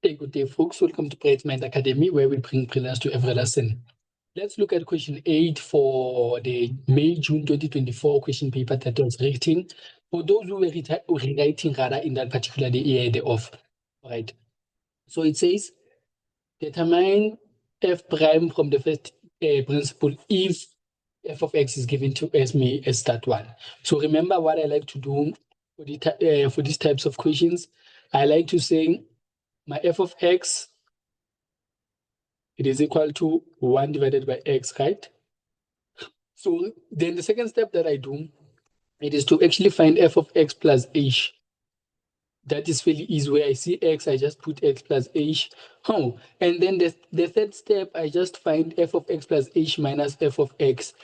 Good day, folks. Welcome to Bright Mind Academy, where we bring brilliance to every lesson. Let's look at question 8 for the May-June 2024 question paper that was written. For those who were rewriting rather in that particular year thereof. All right. So it says, determine f prime from the first principle if f of x is given to me as that one. So remember what I like to do for these types of questions. I like to say my f of x, it is equal to 1 divided by x, right? So then the second step that I do, it is to actually find f of x plus h. That is really easy. Where I see x, I just put x plus h. Oh, and then the third step, I just find f of x plus h minus f of x.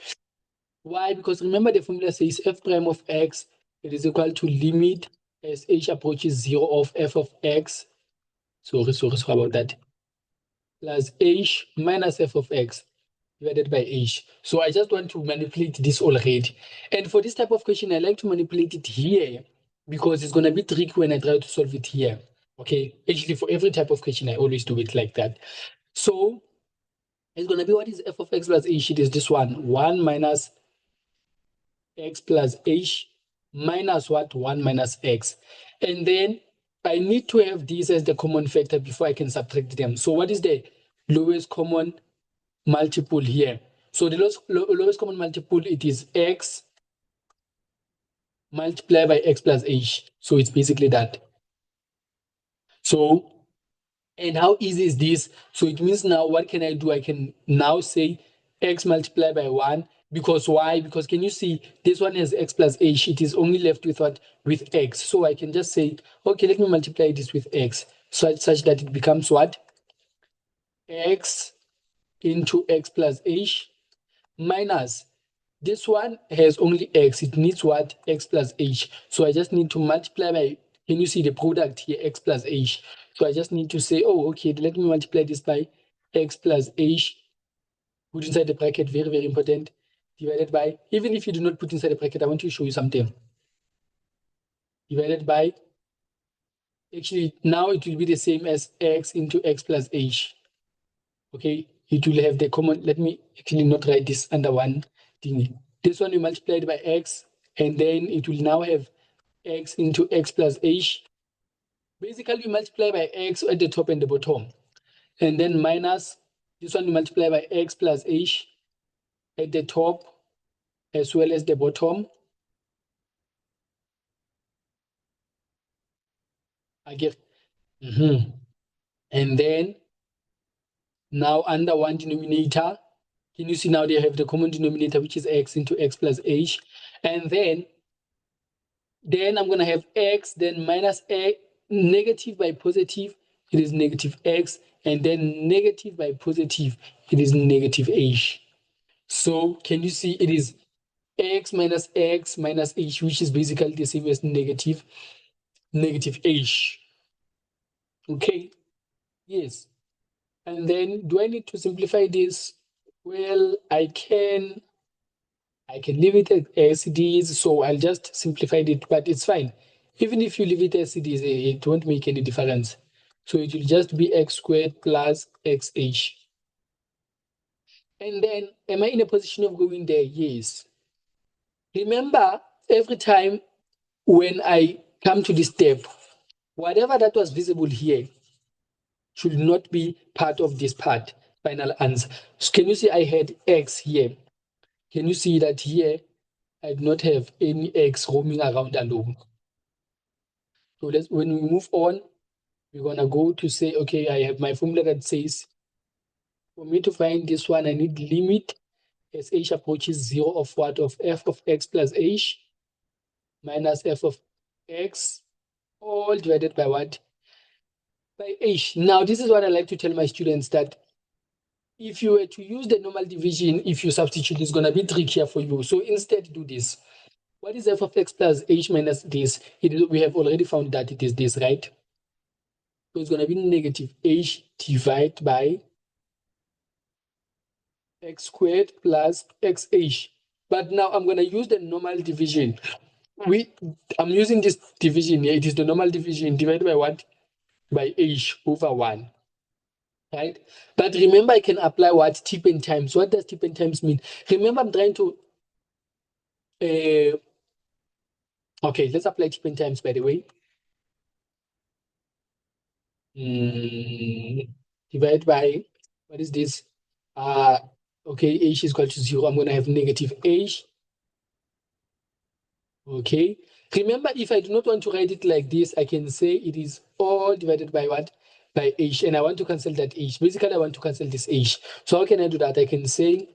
Why? Because remember the formula says f prime of x, it is equal to limit as h approaches 0 of f of x. Sorry about that. Plus h minus f of x divided by h. So I just want to manipulate this already. And for this type of question, I like to manipulate it here because it's going to be tricky when I try to solve it here. Okay, actually for every type of question, I always do it like that. So it's going to be, what is f of x plus h? It is this one, 1 minus x plus h minus what? 1 minus x. And then I need to have this as the common factor before I can subtract them. So what is the lowest common multiple here? So the lowest common multiple, it is x multiplied by x plus h. So it's basically that. So, and how easy is this? So it means now what can I do? I can now say x multiplied by 1. Because why? Because can you see this one has x plus h. It is only left with what? With x. So I can just say, okay, let me multiply this with x. Such that it becomes what? X into x plus h minus this one has only x. It needs what? X plus h. So I just need to multiply by, can you see the product here? X plus h. So I just need to say, oh, okay, let me multiply this by x plus h. Put inside the bracket, very, very important. Divided by, even if you do not put inside the bracket, I want to show you something. Divided by, actually, now it will be the same as x into x plus h. Okay, it will have the common, let me actually not write this under one thing. This one we multiplied by x, and then it will now have x into x plus h. Basically, we multiply by x at the top and the bottom. And then minus, this one we multiply by x plus h at the top as well as the bottom. I get, and then now under one denominator, can you see now they have the common denominator, which is x into x plus h. And then I'm going to have x, then minus a, negative by positive, it is negative x, and then negative by positive, it is negative h. So can you see it is x minus h, which is basically the same as negative h. Okay, yes. And then do I need to simplify this? Well, I can leave it as it is, so I'll just simplify it, but it's fine. Even if you leave it as it is, it won't make any difference. So it will just be x squared plus xh. And then, am I in a position of going there? Yes. Remember, every time when I come to this step, whatever that was visible here should not be part of this part, final answer. So can you see I had x here? Can you see that here I do not have any x roaming around alone? So when we move on, we're going to go to say, okay, I have my formula that says, for me to find this one, I need limit as h approaches 0 of what? Of f of x plus h minus f of x all divided by what? By h. Now, this is what I like to tell my students, that if you were to use the normal division, if you substitute, it's going to be trickier for you. So instead, do this. What is f of x plus h minus this? We have already found that it is this, right? So it's going to be negative h divided by x squared plus xh. But now I'm going to use the normal division. I'm using this division here. It is the normal division divided by what? by h over 1. Right? But remember, I can apply what? T-pen times. What does T-pen times mean? Remember, I'm trying to... okay, let's apply T-pen times, by the way. Divide by... what is this? Okay, h is equal to 0. I'm going to have negative h. Okay. Remember, if I do not want to write it like this, I can say it is all divided by what? By h. And I want to cancel that h. Basically, I want to cancel this h. So how can I do that? I can say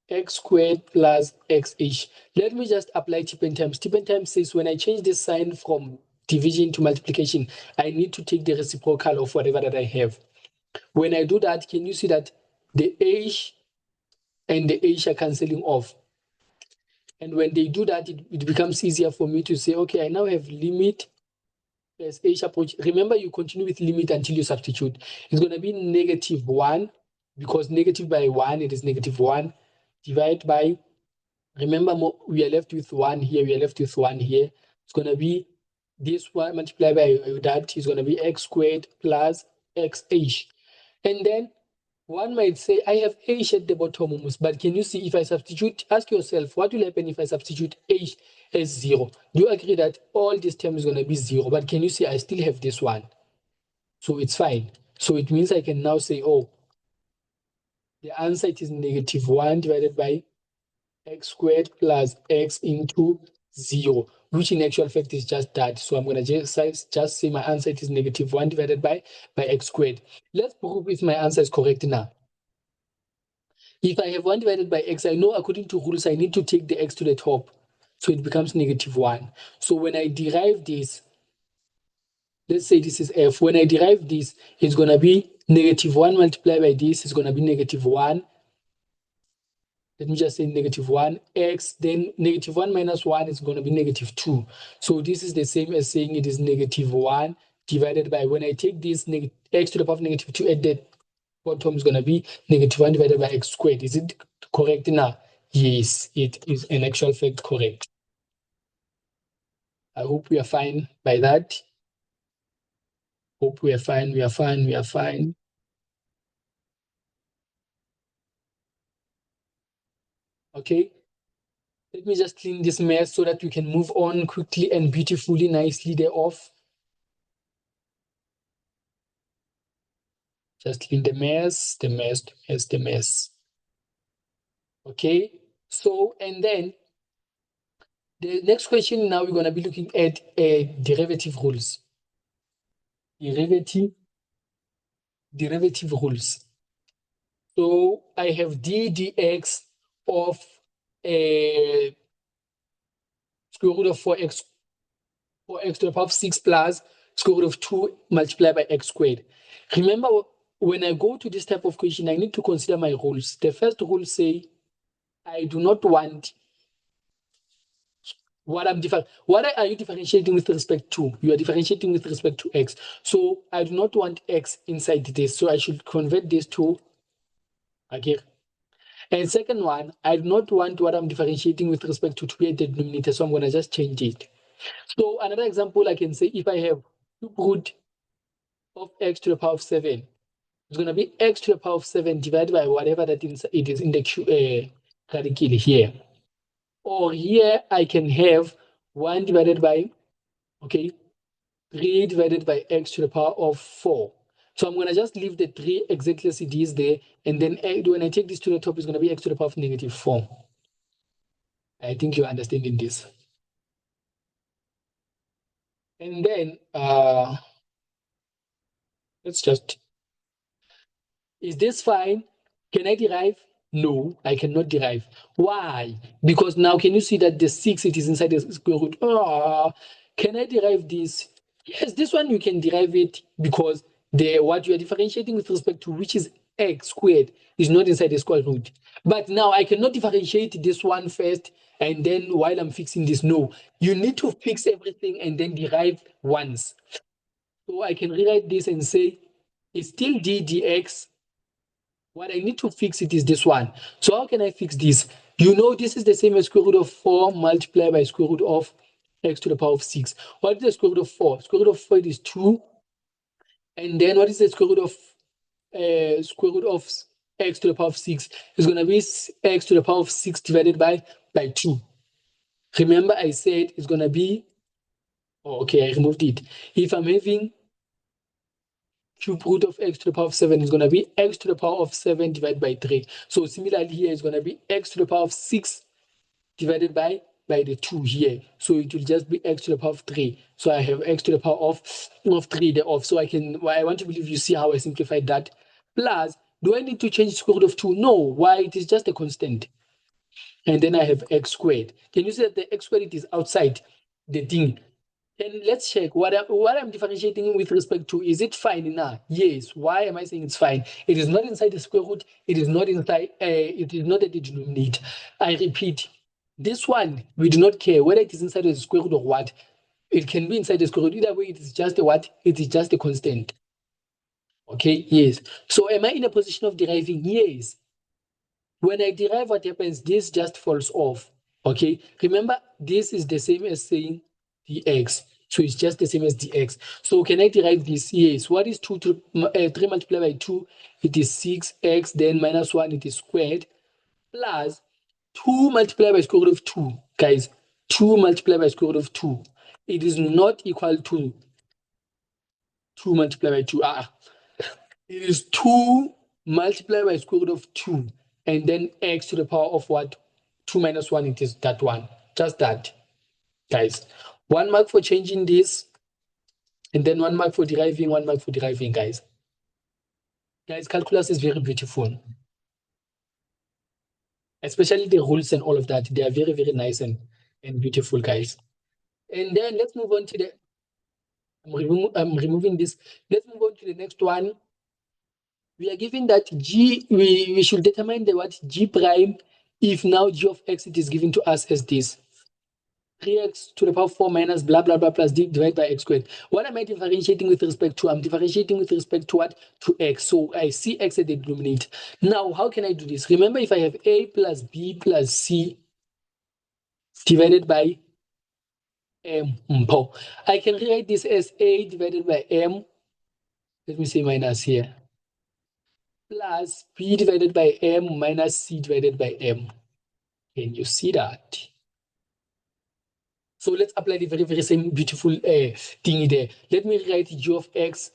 x squared plus xh. Let me just apply T-pen times. T-pen times says when I change this sign from division to multiplication, I need to take the reciprocal of whatever that I have. When I do that, can you see that the h and the h are cancelling off? And when they do that, it becomes easier for me to say, okay, I now have limit as h approach. Remember, you continue with limit until you substitute. It's going to be negative 1, because negative by 1, it is negative 1, divided by, remember, we are left with 1 here, we are left with 1 here. It's going to be this one multiplied by that is going to be x squared plus xh. And then one might say, I have h at the bottom almost, but can you see if I substitute, ask yourself, what will happen if I substitute h as 0? Do you agree that all this term is going to be 0? But can you see I still have this one? So it's fine. So it means I can now say, oh, the answer is negative 1 divided by x squared plus x into 0, which in actual fact is just that. So I'm going to just say my answer is negative 1 divided by x squared. Let's prove if my answer is correct now. If I have 1 divided by x, I know according to rules, I need to take the x to the top. So it becomes negative 1. So when I derive this, let's say this is f. When I derive this, it's going to be negative 1 multiplied by this is going to be negative 1. Let me just say negative 1 x, then negative 1 minus 1 is going to be negative 2. So this is the same as saying it is negative 1 divided by, when I take this x to the power of negative 2 at the bottom is going to be negative 1 divided by x squared. Is it correct now? Yes, it is in actual fact correct. I hope we are fine by that. Hope we are fine, we are fine, we are fine. Okay. Let me just clean this mess so that we can move on quickly and beautifully, nicely thereof. Just clean the mess, the mess, the mess, the mess. Okay. So, and then the next question now we're going to be looking at derivative rules. Derivative rules. So I have d dx of square root of 4x to the power of 6 plus square root of 2 multiplied by x squared. Remember, when I go to this type of question, I need to consider my rules. The first rule say, I do not want what are you differentiating with respect to? You are differentiating with respect to x. So I do not want x inside this. So I should convert this to okay. And second one, I do not want what I'm differentiating with respect to be at the denominator. So I'm going to just change it. So another example, I can say if I have cube root of x to the power of 7, it's going to be x to the power of 7 divided by whatever that it is in the radical here. Or here I can have 1 divided by, okay, 3 divided by x to the power of 4. So I'm going to just leave the 3 exactly as it is there. And then when I take this to the top, it's going to be x to the power of negative 4. I think you're understanding this. And then let's just, is this fine? Can I derive? No, I cannot derive. Why? Because now, can you see that the 6, it is inside the square root? Can I derive this? Yes, this one you can derive it because what you are differentiating with respect to, which is x squared, is not inside the square root. But now I cannot differentiate this one first and then while I'm fixing this. No, you need to fix everything and then derive once. So I can rewrite this and say it's still d dx. What I need to fix it is this one. So how can I fix this? You know, this is the same as square root of 4 multiplied by square root of x to the power of 6. What is the square root of 4? Square root of 4 is 2. And then what is the square root of x to the power of 6? It's going to be x to the power of 6 divided by 2. Remember, I said it's going to be, okay, I removed it. If I'm having cube root of x to the power of 7, is going to be x to the power of 7 divided by 3. So similarly here, it's going to be x to the power of 6 divided by the 2 here. So it will just be x to the power of 3. So I have x to the power of 3 thereof. So I want to believe you see how I simplified that. Plus, do I need to change square root of 2? No. Why? It is just a constant. And then I have x squared. Can you see that the x squared it is outside the thing? And let's check what I'm differentiating with respect to. Is it fine now? Yes. Why am I saying it's fine? It is not inside the square root. It is not inside. It is not at the denominator. I repeat, this one we do not care whether it is inside the square root or what. It can be inside the square root. Either way, it is just a what? It is just a constant. Okay. Yes. So am I in a position of deriving? Yes. When I derive, what happens? This just falls off. Okay. Remember, this is the same as saying dx. So it's just the same as dx. So can I derive this? Yes. What is 3 multiplied by 2? It is 6x, then minus 1, it is squared, plus 2 multiplied by square root of 2. Guys, 2 multiplied by square root of 2. It is not equal to 2 multiplied by 2. It is 2 multiplied by square root of 2. And then x to the power of what? 2 minus 1, it is that one. Just that. Guys, 1 mark for changing this, and then 1 mark for deriving, 1 mark for deriving, guys. Guys, calculus is very beautiful. Especially the rules and all of that. They are very, very nice and beautiful, guys. And then let's move on to the, I'm removing this. Let's move on to the next one. We are given that G, we should determine the what G prime if now G of X it is given to us as this. 3x to the power of 4 minus blah, blah, blah, plus d divided by x squared. What am I differentiating with respect to? I'm differentiating with respect to what? To x. So I see x at the denominator. Now, how can I do this? Remember, if I have a plus b plus c divided by m, I can rewrite this as a divided by m. Let me say minus here. Plus b divided by m minus c divided by m. Can you see that? So let's apply the very, very same beautiful thingy there. Let me write g of x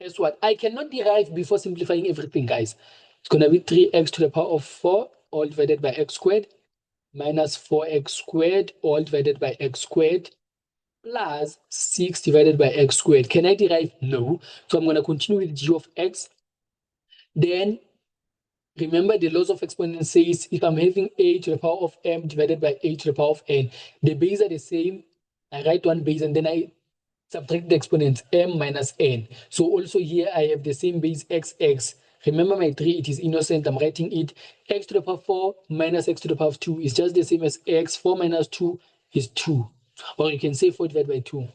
as what? I cannot derive before simplifying everything, guys. It's going to be 3x to the power of 4 all divided by x squared minus 4x squared all divided by x squared plus 6 divided by x squared. Can I derive? No. So I'm going to continue with g of x. Then remember the laws of exponents says if I'm having a to the power of m divided by a to the power of n, the base are the same. I write one base and then I subtract the exponents m minus n. So also here I have the same base xx. Remember my 3, it is innocent. I'm writing it. X to the power of 4 minus x to the power of 2 is just the same as x. 4 minus 2 is 2. Or you can say 4 divided by 2.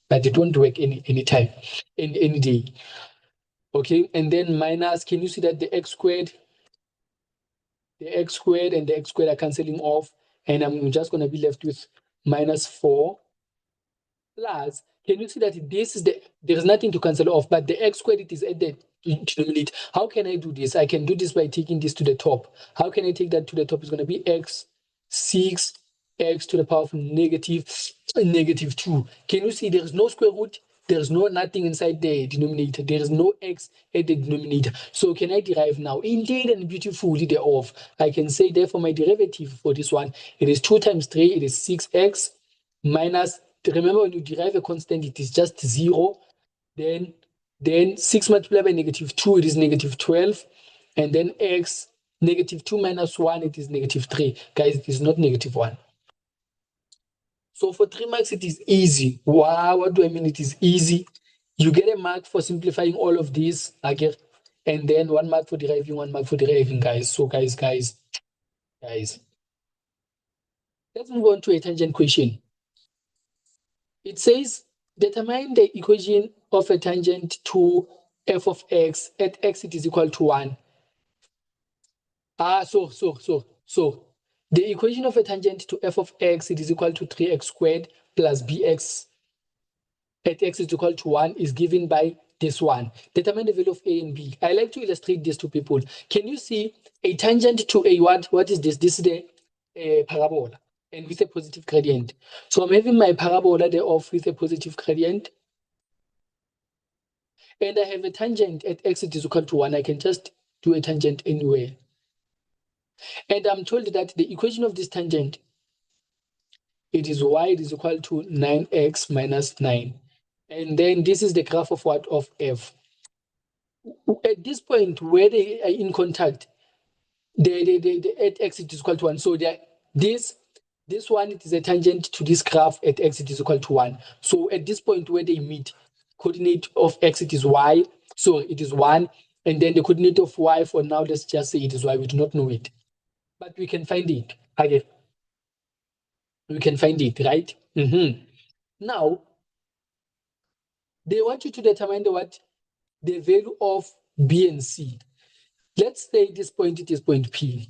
But it won't work any time, any day. Okay, and then minus, can you see that the x squared and the x squared are cancelling off, and I'm just going to be left with minus 4 plus, can you see that this is there is nothing to cancel off, but the x squared it is at the denominator. How can I do this? I can do this by taking this to the top. How can I take that to the top? It's going to be x 6 x to the power of negative 2. Can you see there is no square root? There's no nothing inside the denominator. There is no x at the denominator. So can I derive now? Indeed and beautifully thereof. I can say therefore my derivative for this one, it is 2 times 3, it is 6x minus, remember when you derive a constant, it is just 0. Then 6 multiplied by negative 2, it is negative 12. And then x, negative 2 minus 1, it is negative 3. Guys, it is not negative 1. So for 3 marks, it is easy. Wow, what do I mean it is easy? You get a mark for simplifying all of these, okay? And then 1 mark for deriving, 1 mark for deriving, guys. So guys. Let's move on to a tangent question. It says, determine the equation of a tangent to f of x at x it is equal to 1. So the equation of a tangent to f of x it is equal to 3x squared plus bx at x is equal to 1 is given by this one. Determine the value of A and B. I like to illustrate this to people. Can you see a tangent to a what? What is this? This is the parabola and with a positive gradient. So I'm having my parabola there off with a positive gradient. And I have a tangent at x is equal to 1. I can just do a tangent anywhere. And I'm told that the equation of this tangent, it is y is equal to 9x minus 9. And then this is the graph of what? Of f. At this point where they are in contact, the at x is equal to 1. So this one, it is a tangent to this graph at x is equal to 1. So at this point where they meet, coordinate of x, it is y. So it is 1. And then the coordinate of y, for now, let's just say it is y. We do not know it. But we can find it. Okay. We can find it, right? Now, they want you to determine the value of B and C. Let's say this point, it is point P.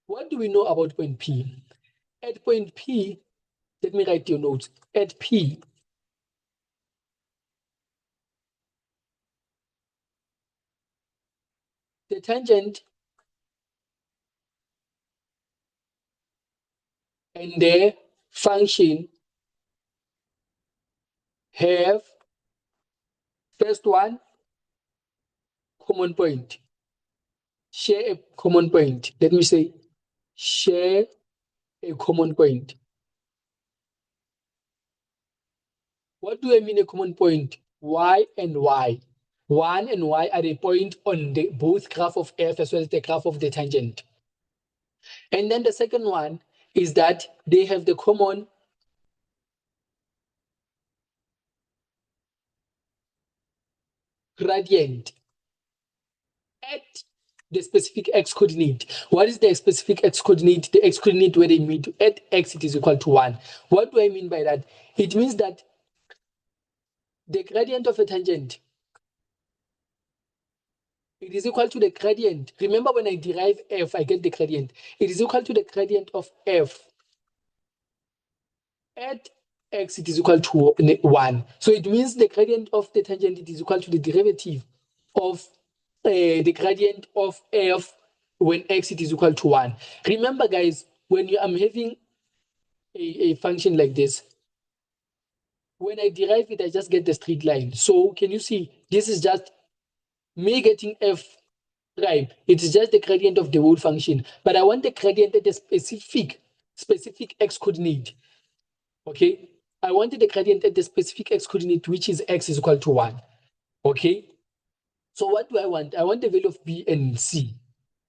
What do we know about point P? At point P, let me write your notes. At P, the tangent and the function have first one common point. Share a common point. Let me say, share a common point. What do I mean a common point? Y and Y. 1 and Y are a point on the both graph of f as well as the graph of the tangent. And then the second one is that they have the common gradient at the specific x coordinate. What is the specific x coordinate? The x coordinate where they meet at x, it is equal to 1. What do I mean by that? It means that the gradient of a tangent, it is equal to the gradient. Remember, when I derive f, I get the gradient. It is equal to the gradient of f at x, it is equal to 1. So it means the gradient of the tangent, it is equal to the derivative of the gradient of f when x, it is equal to 1. Remember, guys, when I'm having a function like this, when I derive it, I just get the straight line. So can you see, this is just me getting f prime. It is just the gradient of the whole function. But I want the gradient at a specific x coordinate. Okay? I wanted the gradient at the specific x coordinate, which is x is equal to 1. Okay? So what do I want? I want the value of B and C,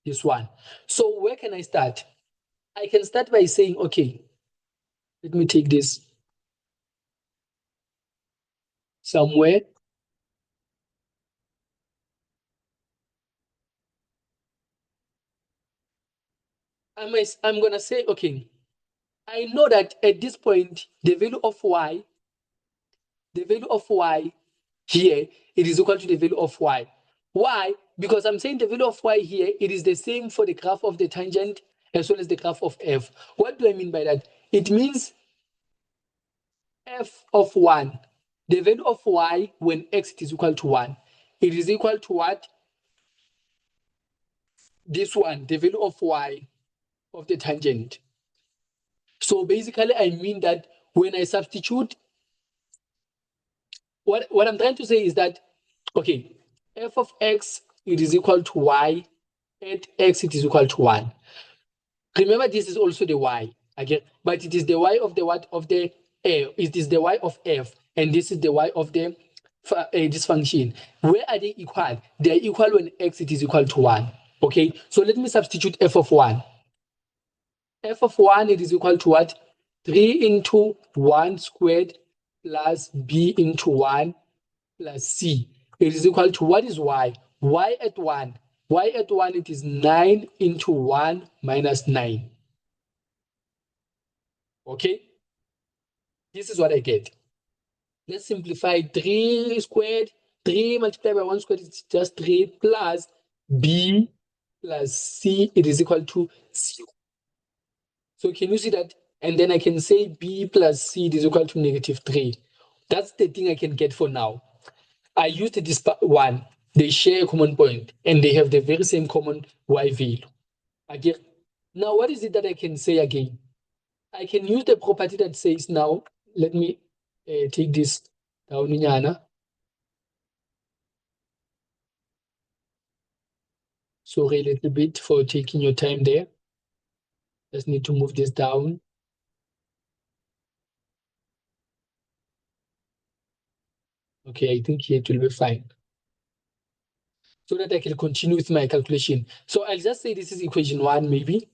this one. So where can I start? I can start by saying, okay, let me take this somewhere. I'm going to say, okay, I know that at this point, the value of y here, it is equal to the value of y. Why? Because I'm saying the value of y here, it is the same for the graph of the tangent as well as the graph of f. What do I mean by that? It means f of 1, the value of y when x is equal to 1, it is equal to what? This one, the value of y of the tangent. So basically, I mean that when I substitute, what I'm trying to say is that, okay, f of x, it is equal to y, at x, it is equal to 1. Remember, this is also the y, again, but it is the y of the what? Of the it is the y of f, and this is the y of the this function. Where are they equal? They are equal when x, it is equal to 1. Okay, so let me substitute f of 1. F of 1, it is equal to what? 3 into 1 squared plus b into 1 plus c. It is equal to, what is y? Y at 1. Y at 1, it is 9 into 1 minus 9. Okay? This is what I get. Let's simplify. 3 squared. 3 multiplied by 1 squared is just 3 plus b plus c. It is equal to 0. So can you see that? And then I can say b plus c is equal to -3. That's the thing I can get for now. I used this one. They share a common point and they have the very same common y value. Again, now what is it that I can say again? I can use the property that says now, let me take this down, Nyana. Sorry a little bit for taking your time there. Just need to move this down. Okay, I think here it will be fine. So that I can continue with my calculation. So I'll just say this is equation 1 maybe.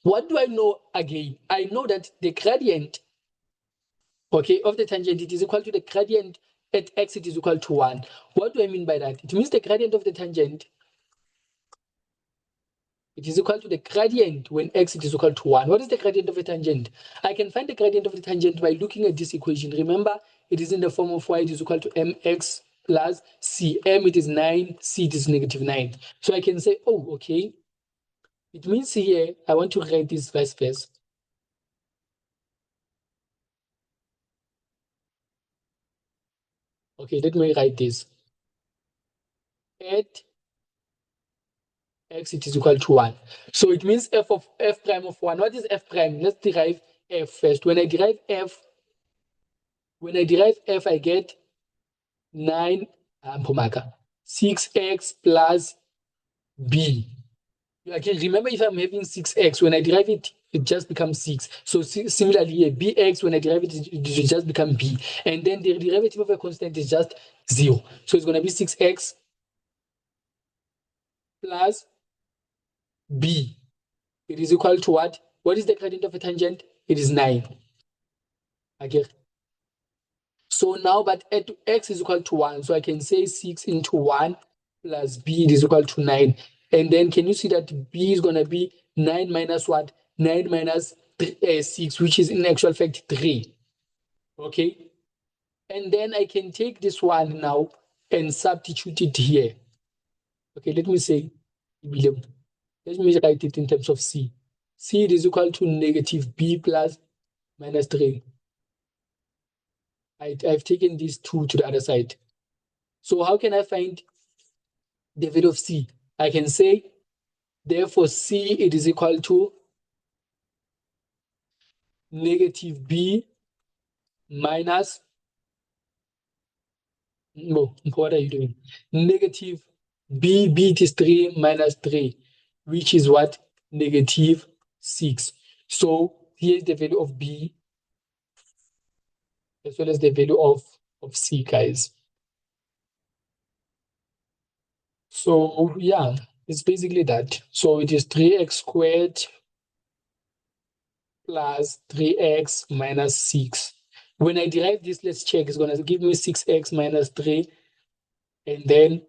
What do I know again? I know that the gradient, okay, of the tangent, it is equal to the gradient at x, it is equal to 1. What do I mean by that? It means the gradient of the tangent, it is equal to the gradient when x it is equal to 1. What is the gradient of a tangent? I can find the gradient of the tangent by looking at this equation. Remember, it is in the form of y it is equal to mx plus c. M it is 9, c it is -9. So I can say, oh, okay. It means here, I want to write this vice versa. Okay, let me write this. At x it is equal to 1. So it means f prime of 1. What is f prime? Let's derive f first. When I derive f, I get 9, 6x plus b. Again, remember, if I'm having 6x, when I derive it, it just becomes 6. So similarly here, bx, when I derive it, it just become b. And then the derivative of a constant is just 0. So it's going to be 6x plus b. It is equal to what? What is the gradient of a tangent? It is 9. Okay. So now, but at x is equal to 1. So I can say 6 into 1 plus b is equal to 9. And then can you see that b is going to be 9 minus what? 9 minus 6, which is in actual fact 3. Okay. And then I can take this one now and substitute it here. Okay, let me say, let me write it in terms of c. C is equal to negative b plus minus 3. I've taken these 2 to the other side. So how can I find the value of c? I can say, therefore, c it is equal to negative b minus, no, what are you doing? Negative b it is 3 minus 3, which is what? Negative 6. So here's the value of b as well as the value of c, guys. So yeah, it's basically that. So it is 3x squared plus 3x minus 6. When I derive this, let's check. It's going to give me 6x minus 3. And then,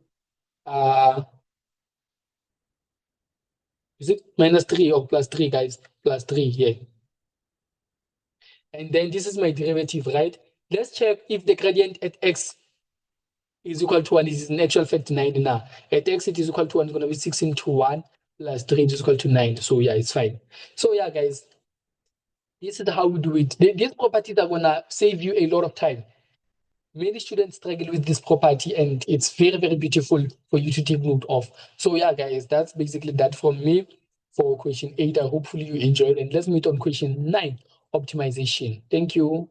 is it minus 3 or plus 3, guys? Plus 3 here. And then this is my derivative, right? Let's check if the gradient at x is equal to 1. This is in actual fact 9 now. At x it is equal to 1. It's going to be 6 into 1 plus 3 is equal to 9. So yeah, it's fine. So yeah, guys, this is how we do it. These properties are going to save you a lot of time. Many students struggle with this property and it's very, very beautiful for you to take note of. So yeah, guys, that's basically that from me for question 8. Hopefully you enjoyed, and let's meet on question 9, optimization. Thank you.